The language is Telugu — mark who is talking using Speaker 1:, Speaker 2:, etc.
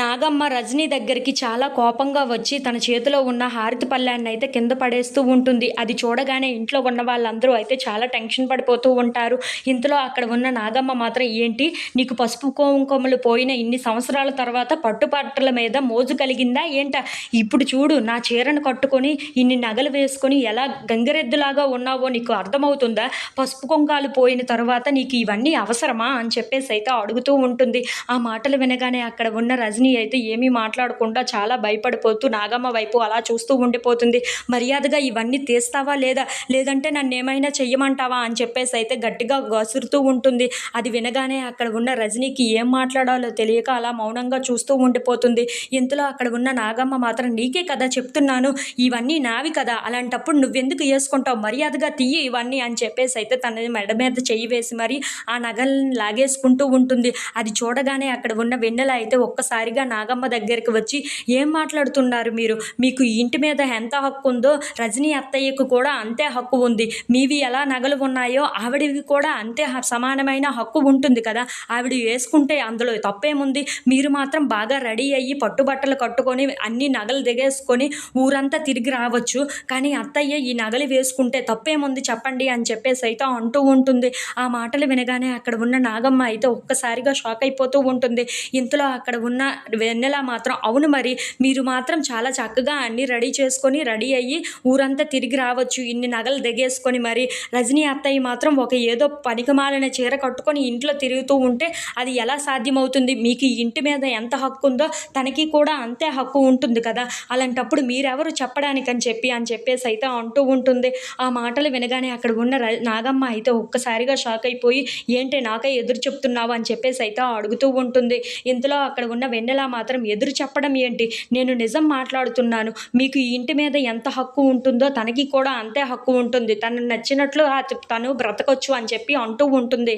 Speaker 1: నాగమ్మ రజనీ దగ్గరికి చాలా కోపంగా వచ్చి తన చేతిలో ఉన్న హారతి పళ్ళాన్ని అయితే కింద పడేస్తూ ఉంటుంది. అది చూడగానే ఇంట్లో ఉన్న వాళ్ళందరూ అయితే చాలా టెన్షన్ పడిపోతూ ఉంటారు. ఇంతలో అక్కడ ఉన్న నాగమ్మ మాత్రం ఏంటి నీకు పసుపు కుంకుమలు పోయిన ఇన్ని సంవత్సరాల తర్వాత పట్టుబట్టల మీద మోజు కలిగిందా ఏంటా? ఇప్పుడు చూడు నా చీరను కట్టుకొని ఇన్ని నగలు వేసుకొని ఎలా గంగిరెద్దులాగా ఉన్నావో నీకు అర్థమవుతుందా? పసుపు కుంకాలు పోయిన తర్వాత నీకు ఇవన్నీ అవసరమా అని చెప్పేసి అయితే అడుగుతూ ఉంటుంది. ఆ మాటలు వినగానే అక్కడ ఉన్న రజనీ అయితే ఏమీ మాట్లాడకుండా చాలా భయపడిపోతూ నాగమ్మ వైపు అలా చూస్తూ ఉండిపోతుంది. మర్యాదగా ఇవన్నీ తీస్తావా లేదా, లేదంటే నన్ను ఏమైనా చెయ్యమంటావా అని చెప్పేసి అయితే గట్టిగా గసురుతూ ఉంటుంది. అది వినగానే అక్కడ ఉన్న రజనీకి ఏం మాట్లాడాలో తెలియక అలా మౌనంగా చూస్తూ ఉండిపోతుంది. ఇంతలో అక్కడ ఉన్న నాగమ్మ మాత్రం నీకే కదా చెప్తున్నాను, ఇవన్నీ నావి కదా, అలాంటప్పుడు నువ్వెందుకు వేసుకుంటావు, మర్యాదగా తీయి ఇవన్నీ అని చెప్పేసి అయితే తన మెడ మీద చెయ్యి వేసి మరి ఆ నగల్ని లాగేసుకుంటూ ఉంటుంది. అది చూడగానే అక్కడ ఉన్న వెన్నెల అయితే ఒక్కసారిగా నాగమ్మ దగ్గరికి వచ్చి ఏం మాట్లాడుతున్నారు మీరు, మీకు ఈ ఇంటి మీద ఎంత హక్కు ఉందో రజనీ అత్తయ్యకు కూడా అంతే హక్కు ఉంది. మీవి ఎలా నగలు ఉన్నాయో ఆవిడవి కూడా అంతే సమానమైన హక్కు ఉంటుంది కదా, ఆవిడ వేసుకుంటే అందులో తప్పేముంది. మీరు మాత్రం బాగా రెడీ అయ్యి పట్టుబట్టలు కట్టుకొని అన్ని నగలు దిగేసుకొని ఊరంతా తిరిగి రావచ్చు, కానీ అత్తయ్య ఈ నగలు వేసుకుంటే తప్పేముంది చెప్పండి అని చెప్పేసి అయితే అంటూ ఉంటుంది. ఆ మాటలు వినగానే అక్కడ ఉన్న నాగమ్మ అయితే ఒక్కసారిగా షాక్ అయిపోతూ ఉంటుంది. ఇంతలో అక్కడ ఉన్న వెన్నెల మాత్రం అవును మరి, మీరు మాత్రం చాలా చక్కగా అన్ని రెడీ చేసుకొని రెడీ అయ్యి ఊరంతా తిరిగి రావచ్చు ఇన్ని నగలు దిగేసుకొని, మరి రజనీ అత్తయ్య మాత్రం ఒక ఏదో పనికిమాలిన చీర కట్టుకొని ఇంట్లో తిరుగుతూ ఉంటే అది ఎలా సాధ్యమవుతుంది? మీకు ఈ ఇంటి మీద ఎంత హక్కు ఉందో తనకి కూడా అంతే హక్కు ఉంటుంది కదా, అలాంటప్పుడు మీరెవరు చెప్పడానికని చెప్పేసి అయితే అంటూ ఉంటుంది. ఆ మాటలు వినగానే అక్కడ ఉన్న నాగమ్మ అయితే ఒక్కసారిగా షాక్ అయిపోయి ఏంటి నాకే ఎదురు చెప్తున్నావు అని చెప్పేసి అయితే అడుగుతూ ఉంటుంది. ఇంతలో అక్కడ ఉన్న వెన్నెల మాత్రం ఎదురు చెప్పడం ఏంటి, నేను నిజం మాట్లాడుతున్నాను, మీకు ఈ ఇంటి మీద ఎంత హక్కు ఉంటుందో తనకి కూడా అంతే హక్కు ఉంటుంది, తను నచ్చినట్లు తను బ్రతకొచ్చు అని చెప్పి అంటూ ఉంటుంది.